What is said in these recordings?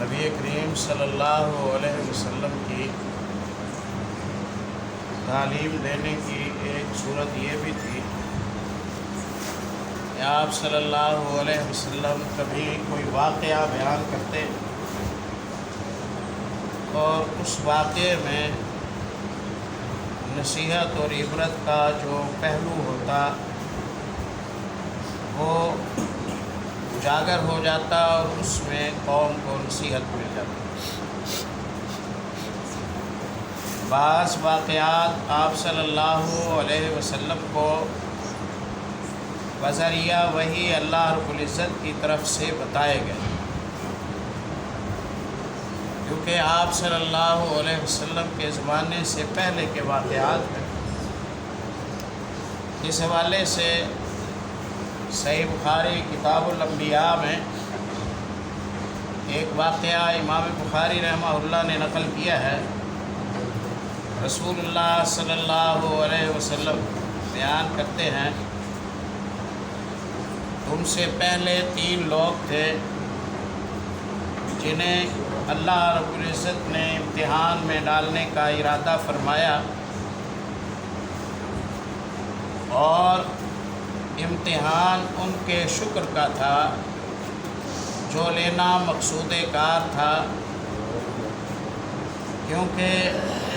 نبی کریم صلی اللہ علیہ وسلم کی تعلیم دینے کی ایک صورت یہ بھی تھی کہ آپ صلی اللہ علیہ وسلم کبھی کوئی واقعہ بیان کرتے اور اس واقعے میں نصیحت اور عبرت کا جو پہلو ہوتا وہ اجاگر ہو جاتا اور اس میں قوم کو نصیحت مل جاتی۔ بعض واقعات آپ صلی اللہ علیہ وسلم کو بذریعہ وحی اللہ رب العزت کی طرف سے بتائے گئے، کیونکہ آپ صلی اللہ علیہ وسلم کے زمانے سے پہلے کے واقعات ہیں۔ اس حوالے سے صحیح بخاری کتاب الانبیاء میں ایک واقعہ امام بخاری رحمہ اللہ نے نقل کیا ہے۔ رسول اللہ صلی اللہ علیہ وسلم بیان کرتے ہیں، تم سے پہلے 3 لوگ تھے جنہیں اللہ رب العزت نے امتحان میں ڈالنے کا ارادہ فرمایا، اور امتحان ان کے شکر کا تھا جو لینا مقصود کار تھا، کیونکہ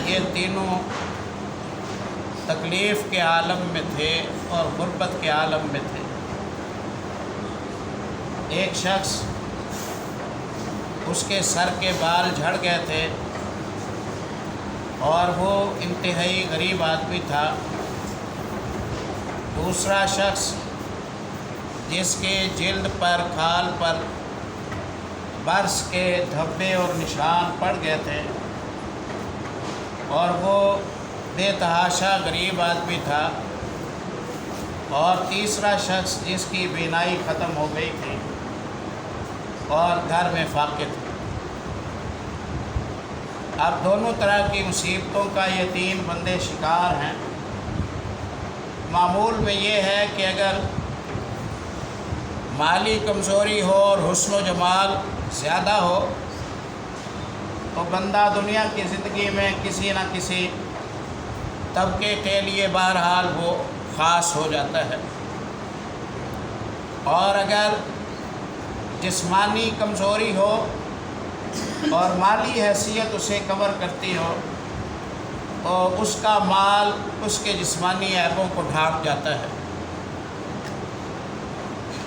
یہ تینوں تکلیف کے عالم میں تھے اور غربت کے عالم میں تھے۔ ایک شخص اس کے سر کے بال جھڑ گئے تھے اور وہ انتہائی غریب آدمی تھا۔ دوسرا شخص جس کے جلد پر کھال پر برس کے دھبے اور نشان پڑ گئے تھے اور وہ بے تحاشا غریب آدمی تھا۔ اور تیسرا شخص جس کی بینائی ختم ہو گئی تھی اور گھر میں فاقے تھے۔ اب دونوں طرح کی مصیبتوں کا یہ 3 بندے شکار ہیں۔ معمول میں یہ ہے کہ اگر مالی کمزوری ہو اور حسن و جمال زیادہ ہو تو بندہ دنیا کی زندگی میں کسی نہ کسی طبقے کے لیے بہرحال وہ خاص ہو جاتا ہے، اور اگر جسمانی کمزوری ہو اور مالی حیثیت اسے کور کرتی ہو تو اس کا مال اس کے جسمانی عیبوں کو ڈھانپ جاتا ہے۔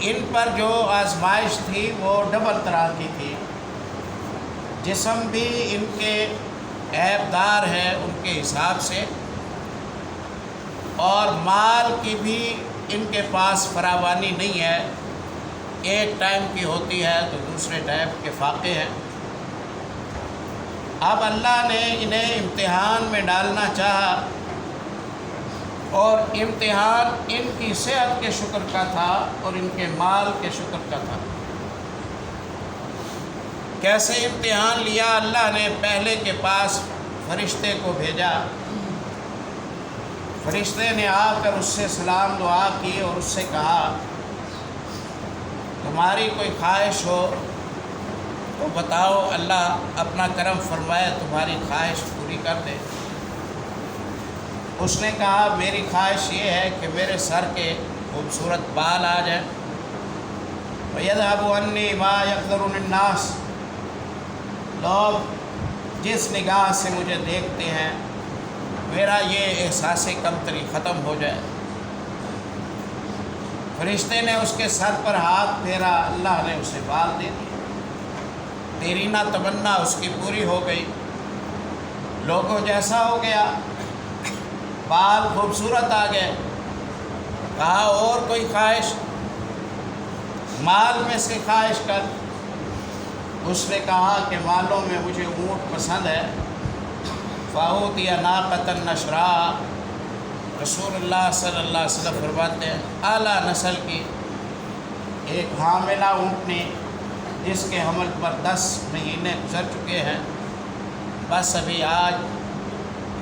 ان پر جو آزمائش تھی وہ ڈبل طرح کی تھی۔ جسم بھی ان کے عیب دار ہے ان کے حساب سے، اور مال کی بھی ان کے پاس فراوانی نہیں ہے، ایک ٹائم کی ہوتی ہے تو دوسرے ٹائم کے فاقے ہیں۔ اب اللہ نے انہیں امتحان میں ڈالنا چاہا، اور امتحان ان کی صحت کے شکر کا تھا اور ان کے مال کے شکر کا تھا۔ کیسے امتحان لیا؟ اللہ نے پہلے کے پاس فرشتے کو بھیجا۔ فرشتے نے آ کر اس سے سلام دعا کی اور اس سے کہا، تمہاری کوئی خواہش ہو تو بتاؤ، اللہ اپنا کرم فرمائے تمہاری خواہش پوری کر دے۔ اس نے کہا، میری خواہش یہ ہے کہ میرے سر کے خوبصورت بال آ جائیں۔ وَيَذْهَبُ عَنِّي مَا يَقْدَرُنِ النَّاسِ، لوگ جس نگاہ سے مجھے دیکھتے ہیں میرا یہ احساس کمتری ختم ہو جائے۔ فرشتے نے اس کے سر پر ہاتھ پھیرا، اللہ نے اسے بال دے دیے۔ دیرینہ تمنا اس کی پوری ہو گئی۔ لوگوں جیسا ہو گیا، بال خوبصورت آ گئے۔ کہا، اور کوئی خواہش؟ مال میں سے خواہش کر۔ اس نے کہا کہ مالوں میں مجھے اونٹ پسند ہے۔ فَأُوتِيَ نَاقَةً نَشْرَاءَ، رسول اللہ صلی اللہ علیہ وسلم فرماتے ہیں اعلیٰ نسل کی ایک حاملہ اونٹنی جس کے حمل پر 10 مہینے گزر چکے ہیں، بس ابھی آج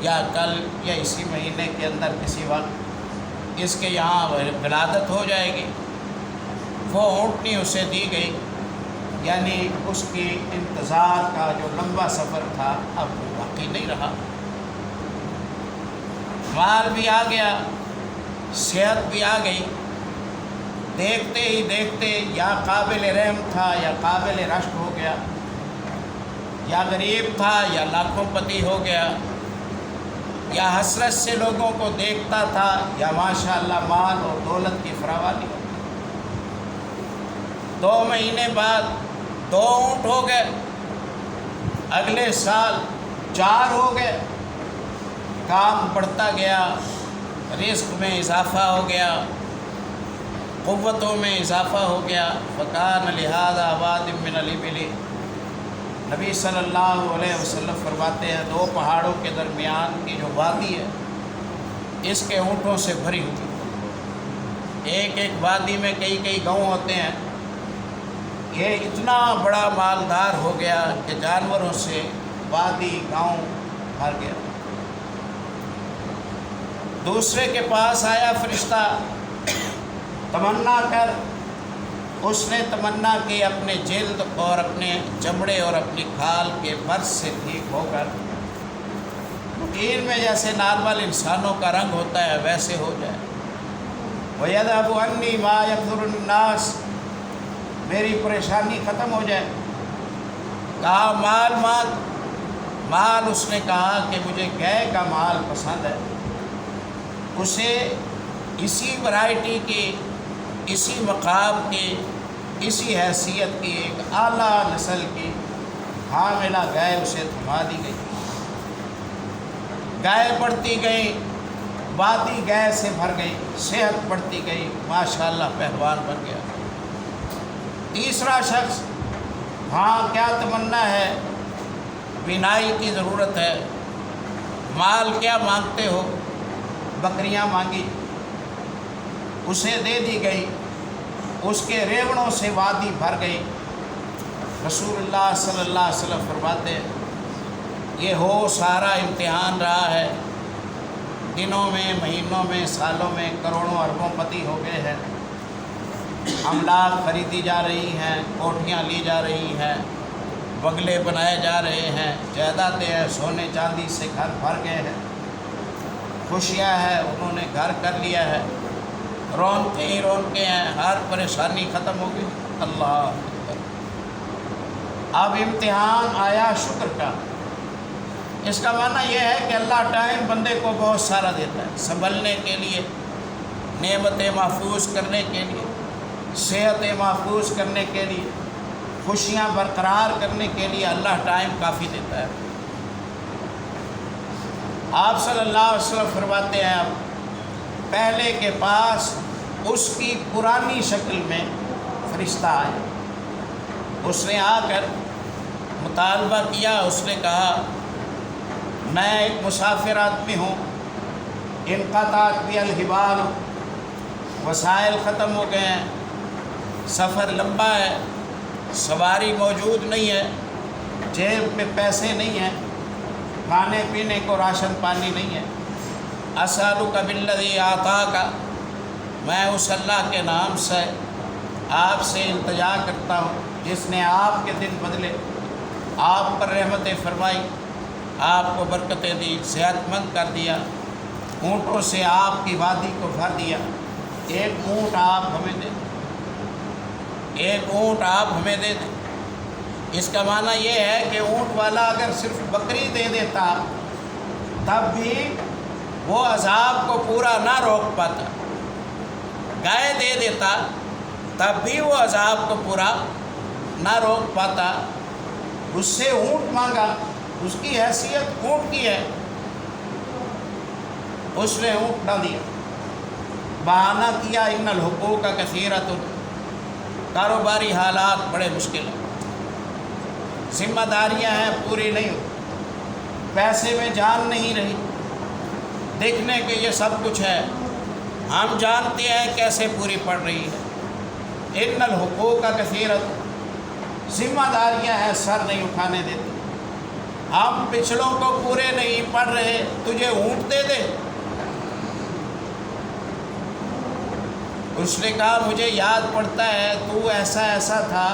یا کل یا اسی مہینے کے اندر کسی وقت اس کے یہاں ولادت ہو جائے گی۔ وہ اونٹنی اسے دی گئی یعنی اس کی انتظار کا جو لمبا سفر تھا اب وہ باقی نہیں رہا۔ مال بھی آ گیا، صحت بھی آ گئی، دیکھتے ہی دیکھتے یا قابل رحم تھا یا قابل رشک ہو گیا، یا غریب تھا یا لاکھوں پتی ہو گیا، یا حسرت سے لوگوں کو دیکھتا تھا یا ماشاءاللہ مال اور دولت کی فراوانی ہو گئی۔ 2 مہینے بعد 2 اونٹ ہو گئے، اگلے سال 4 ہو گئے، کام بڑھتا گیا، رزق میں اضافہ ہو گیا، قوتوں میں اضافہ ہو گیا۔ فکان لہذا واد من الابل، نبی صلی اللہ علیہ وسلم فرماتے ہیں 2 پہاڑوں کے درمیان کی جو وادی ہے اس کے اونٹوں سے بھری ہوئی، ایک ایک وادی میں کئی گاؤں ہوتے ہیں۔ یہ اتنا بڑا مالدار ہو گیا کہ جانوروں سے وادی گاؤں بھر گیا۔ دوسرے کے پاس آیا فرشتہ تمنا کر، اس نے تمنا کی اپنے جلد اور اپنے چمڑے اور اپنی کھال کے مرض سے ٹھیک ہو کر روٹین میں جیسے نارمل انسانوں کا رنگ ہوتا ہے ویسے ہو جائے۔ وَيَذْهَبُ عَنِّي مَا يَكْثُرُ النَّاسِ، میری پریشانی ختم ہو جائے۔ کہا مال مال، اس نے کہا کہ مجھے گائے کا مال پسند ہے۔ اسے اسی ورائٹی کی، اسی مقام کی، اسی حیثیت کی ایک اعلیٰ نسل کی حاملہ گائے اسے تھما دی گئی۔ گائے بڑھتی گئی، وادی گائے سے بھر گئی، صحت بڑھتی گئی، ماشاءاللہ پہلوان بن گیا۔ تیسرا شخص، ہاں کیا تمنا ہے؟ بینائی کی ضرورت ہے۔ مال کیا مانگتے ہو؟ بکریاں مانگی، اسے دے دی گئی، اس کے ریوڑوں سے وادی بھر گئی۔ رسول اللہ صلی اللہ علیہ وسلم فرماتے ہیں یہ ہو سارا امتحان رہا ہے، دنوں میں، مہینوں میں، سالوں میں کروڑوں اربوں پتی ہو گئے ہیں، املاک خریدی جا رہی ہیں، کوٹھیاں لی جا رہی ہیں، بنگلے بنائے جا رہے ہیں، جائیدادیں ہیں، سونے چاندی سے گھر بھر گئے ہیں، خوشیاں ہیں، انہوں نے گھر کر لیا ہے، رونقیں ہی رونقیں ہیں، ہر پریشانی ختم ہو گئی۔ اللہ اکبر۔ اب امتحان آیا شکر کا۔ اس کا معنی یہ ہے کہ اللہ ٹائم بندے کو بہت سارا دیتا ہے، سنبھلنے کے لیے، نعمتیں محفوظ کرنے کے لیے، صحتیں محفوظ کرنے کے لیے، خوشیاں برقرار کرنے کے لیے اللہ ٹائم کافی دیتا ہے۔ آپ صلی اللہ علیہ وسلم فرماتے ہیں اب پہلے کے پاس اس کی پرانی شکل میں فرشتہ آیا، اس نے آ کر مطالبہ کیا، اس نے کہا میں ایک مسافر آدمی ہوں، انقطعت بی الحبال، وسائل ختم ہو گئے ہیں، سفر لمبا ہے، سواری موجود نہیں ہے، جیب میں پیسے نہیں ہیں، کھانے پینے کو راشن پانی نہیں ہے۔ اسألک بالذی اعطاک، میں اس اللہ کے نام سے آپ سے التجا کرتا ہوں جس نے آپ کے دن بدلے، آپ پر رحمتیں فرمائی، آپ کو برکتیں دی، صحت مند کر دیا، اونٹوں سے آپ کی وادی کو بھر دیا، ایک اونٹ آپ ہمیں دے دیں، ایک اونٹ آپ ہمیں دے دیں۔ اس کا معنی یہ ہے کہ اونٹ والا اگر صرف بکری دے دیتا تب بھی وہ عذاب کو پورا نہ روک پاتا، گائے دے دیتا تب بھی وہ عذاب کو پورا نہ روک پاتا، اس سے اونٹ مانگا، اس کی حیثیت اونٹ کی ہے، اس نے اونٹ نہ دیا، بہانہ کیا ان الحقوق کثیرۃ، کاروباری حالات بڑے مشکل ہیں، ذمہ داریاں ہیں پوری نہیں ہوتی، پیسے میں جان نہیں رہی، دیکھنے کے یہ سب کچھ ہے، ہم جانتے ہیں کیسے پوری پڑ رہی ہے، ان الحقوق کثیرۃ، ذمہ داریاں ہیں سر نہیں اٹھانے دیتے، ہم پچھلوں کو پورے نہیں پڑھ رہے، تجھے اونٹ دے دے۔ اس نے کہا مجھے یاد پڑتا ہے تو ایسا ایسا تھا،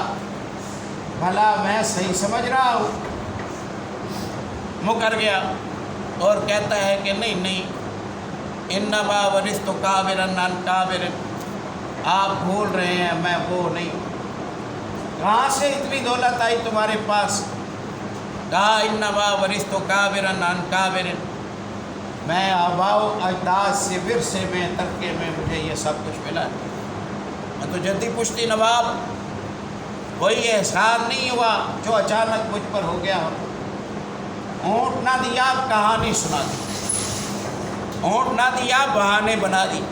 بھلا میں صحیح سمجھ رہا ہوں؟ مکر گیا اور کہتا ہے کہ نہیں، انما ورثت کابرا عن کابر، آپ بھول رہے ہیں، میں وہ نہیں۔ کہاں سے اتنی دولت آئی تمہارے پاس؟ کہا انما ورثت کابرا عن کابر، میں آباء و اجداد سے، ورثے میں، ترکے میں مجھے یہ سب کچھ ملا ہے۔ میں تو جدی پشتی نواب، کوئی احسان نہیں ہوا جو اچانک مجھ پر ہو گیا ہو۔ اونٹ نہ دیا، کہانی سنا دی، اونٹ نہ دیا، بہانے بنا دی،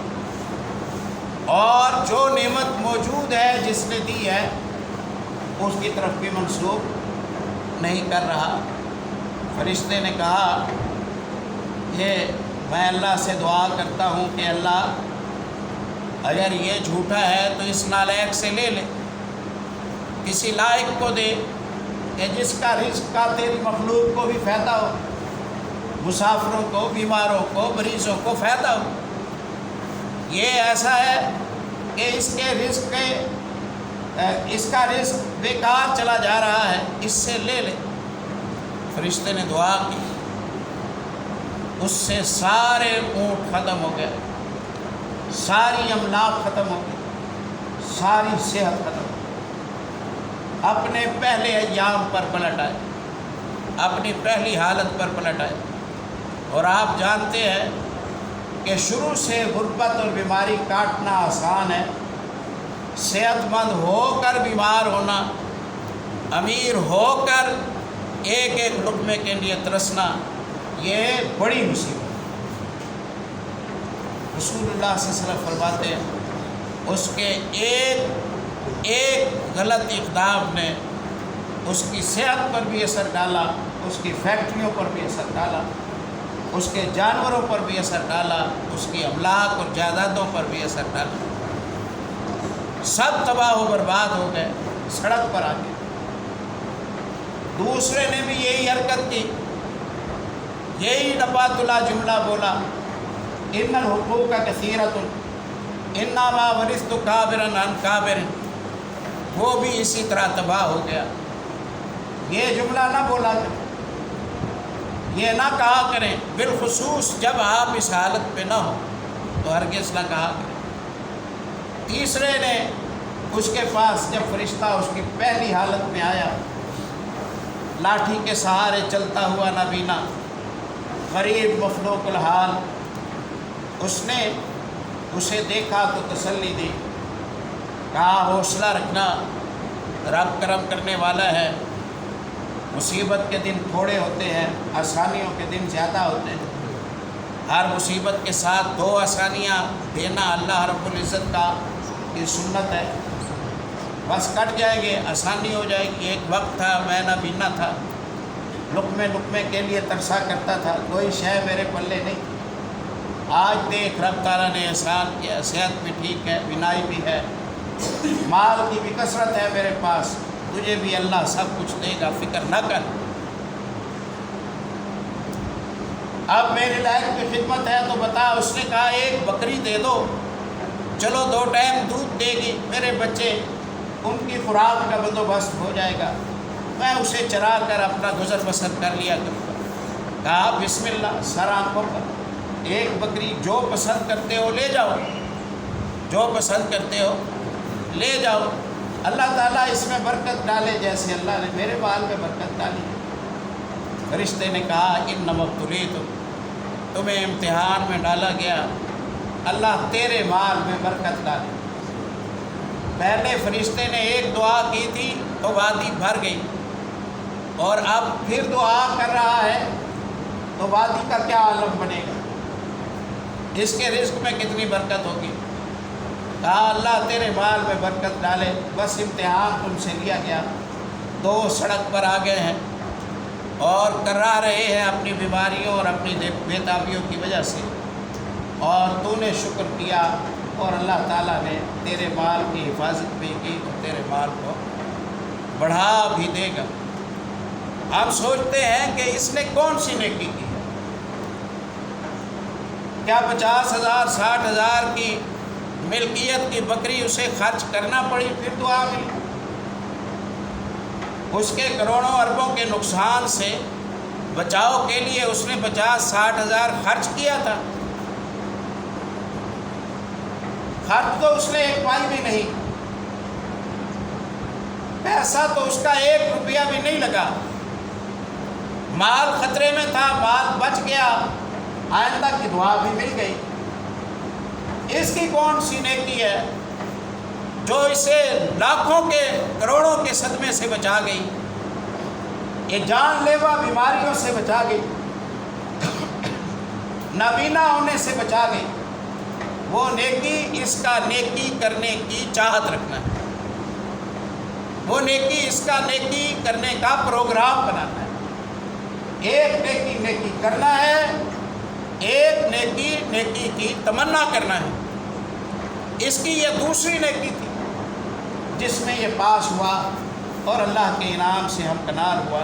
اور جو نعمت موجود ہے جس نے دی ہے اس کی طرف بھی منسوخ نہیں کر رہا۔ فرشتے نے کہا یہ میں اللہ سے دعا کرتا ہوں کہ اللہ اگر یہ جھوٹا ہے تو اس نالائق سے لے لے، کسی لائق کو دے کہ جس کا رزق کا تیری مخلوق کو بھی فائدہ ہو، مسافروں کو، بیماروں کو، مریضوں کو فائدہ ہو۔ یہ ایسا ہے کہ اس کا رزق بیکار چلا جا رہا ہے، اس سے لے لے۔ فرشتے نے دعا کی، اس سے سارے اونٹ ختم ہو گئے، ساری املاک ختم ہو گئی، ساری صحت ختم ہو گئی، اپنے پہلے ایام پر پلٹ آئے، اپنی پہلی حالت پر پلٹ آئے۔ اور آپ جانتے ہیں کہ شروع سے غربت اور بیماری کاٹنا آسان ہے، صحت مند ہو کر بیمار ہونا، امیر ہو کر ایک ایک لقمے کے لیے ترسنا، یہ بڑی مصیبت ہے۔ رسول اللہ صلی اللہ علیہ وسلم فرماتے ہیں اس کے ایک غلط اقدام نے اس کی صحت پر بھی اثر ڈالا، اس کی فیکٹریوں پر بھی اثر ڈالا، اس کے جانوروں پر بھی اثر ڈالا، اس کی املاک اور جائیدادوں پر بھی اثر ڈالا، سب تباہ و برباد ہو گئے، سڑک پر آ گئے۔ دوسرے نے بھی یہی حرکت کی، یہی نبات اللہ جملہ بولا، ان الحقوق کثیرۃ انما ورثت کابرا عن کابر، وہ بھی اسی طرح تباہ ہو گیا۔ یہ جملہ نہ بولا کریں، یہ نہ کہا کریں، بالخصوص جب آپ اس حالت پہ نہ ہو تو ہرگز نہ کہا کریں۔ تیسرے نے اس کے پاس جب فرشتہ اس کی پہلی حالت میں آیا، لاٹھی کے سہارے چلتا ہوا نابینا، غریب مفلوق الحال، اس نے اسے دیکھا تو تسلی دی، کہا حوصلہ رکھنا، رب کرم کرنے والا ہے، مصیبت کے دن تھوڑے ہوتے ہیں، آسانیوں کے دن زیادہ ہوتے ہیں۔ ہر مصیبت کے ساتھ دو آسانیاں دینا اللہ رب العزت کا یہ سنت ہے، بس کٹ جائیں گے، آسانی ہو جائے گی۔ ایک وقت تھا میں نابینا تھا، لقمے کے لیے ترسا کرتا تھا، کوئی شے میرے پلے نہیں، آج دیکھ رب تعالیٰ نے احسان کیا، صحت بھی ٹھیک ہے، بینائی بھی ہے، مال کی بھی کثرت ہے میرے پاس، تجھے بھی اللہ سب کچھ دے گا، فکر نہ کر۔ اب میرے لائق کی خدمت ہے تو بتا۔ اس نے کہا ایک بکری دے دو، چلو 2 ٹائم دودھ دے گی، میرے بچے ان کی خوراک کا بندوبست ہو جائے گا، میں اسے چرا کر اپنا گزر بسر کر لیا کروں گا۔ کہا بسم اللہ، سر آنکھوں پر، ایک بکری جو پسند کرتے ہو لے جاؤ، جو پسند کرتے ہو لے جاؤ، اللہ تعالیٰ اس میں برکت ڈالے جیسے اللہ نے میرے مال میں برکت ڈالی۔ فرشتے نے کہا انما ابتلیتم، تمہیں امتحان میں ڈالا گیا، اللہ تیرے مال میں برکت ڈالے۔ پہلے فرشتے نے ایک دعا کی تھی تو وادی بھر گئی، اور اب پھر دعا کر رہا ہے تو وادی کا کیا عالم بنے گا، اس کے رزق میں کتنی برکت ہوگی۔ کہا اللہ تیرے مال میں برکت ڈالے، بس امتحان تم سے لیا گیا، 2 سڑک پر آ گئے ہیں اور کرا رہے ہیں اپنی بیماریوں اور اپنی بے تابیوں کی وجہ سے، اور تو نے شکر کیا اور اللہ تعالیٰ نے تیرے مال کی حفاظت بھی کی اور تیرے مال کو بڑھا بھی دے گا۔ آپ سوچتے ہیں کہ اس نے کون سی نیکی کی ہے؟ کیا 50,000 60,000 کی ملکیت کی بکری اسے خرچ کرنا پڑی پھر دعا ملی؟ اس کے کروڑوں اربوں کے نقصان سے بچاؤ کے لیے اس نے 50-60 ہزار خرچ کیا تھا. خرچ تو اس نے ایک پائی بھی نہیں، پیسہ تو اس کا 1 روپیہ بھی نہیں لگا. مال خطرے میں تھا، مال بچ گیا، آئندہ کی دعا بھی مل گئی. اس کی کون سی نیکی ہے جو اسے لاکھوں کے کروڑوں کے صدمے سے بچا گئی، یہ جان لیوا بیماریوں سے بچا گئی، نابینا ہونے سے بچا گئی. وہ نیکی، اس کا نیکی کرنے کی چاہت رکھنا ہے، وہ نیکی، اس کا نیکی کرنے کا پروگرام بنانا ہے. ایک نیکی کرنا ہے، ایک نیکی کی تمنا کرنا ہے. اس کی یہ دوسری نیکی تھی جس میں یہ پاس ہوا اور اللہ کے انعام سے ہم کنار ہوا.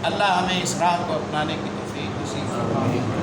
اللہ ہمیں اس راہ کو اپنانے کی توفیق نصیب فرمائے.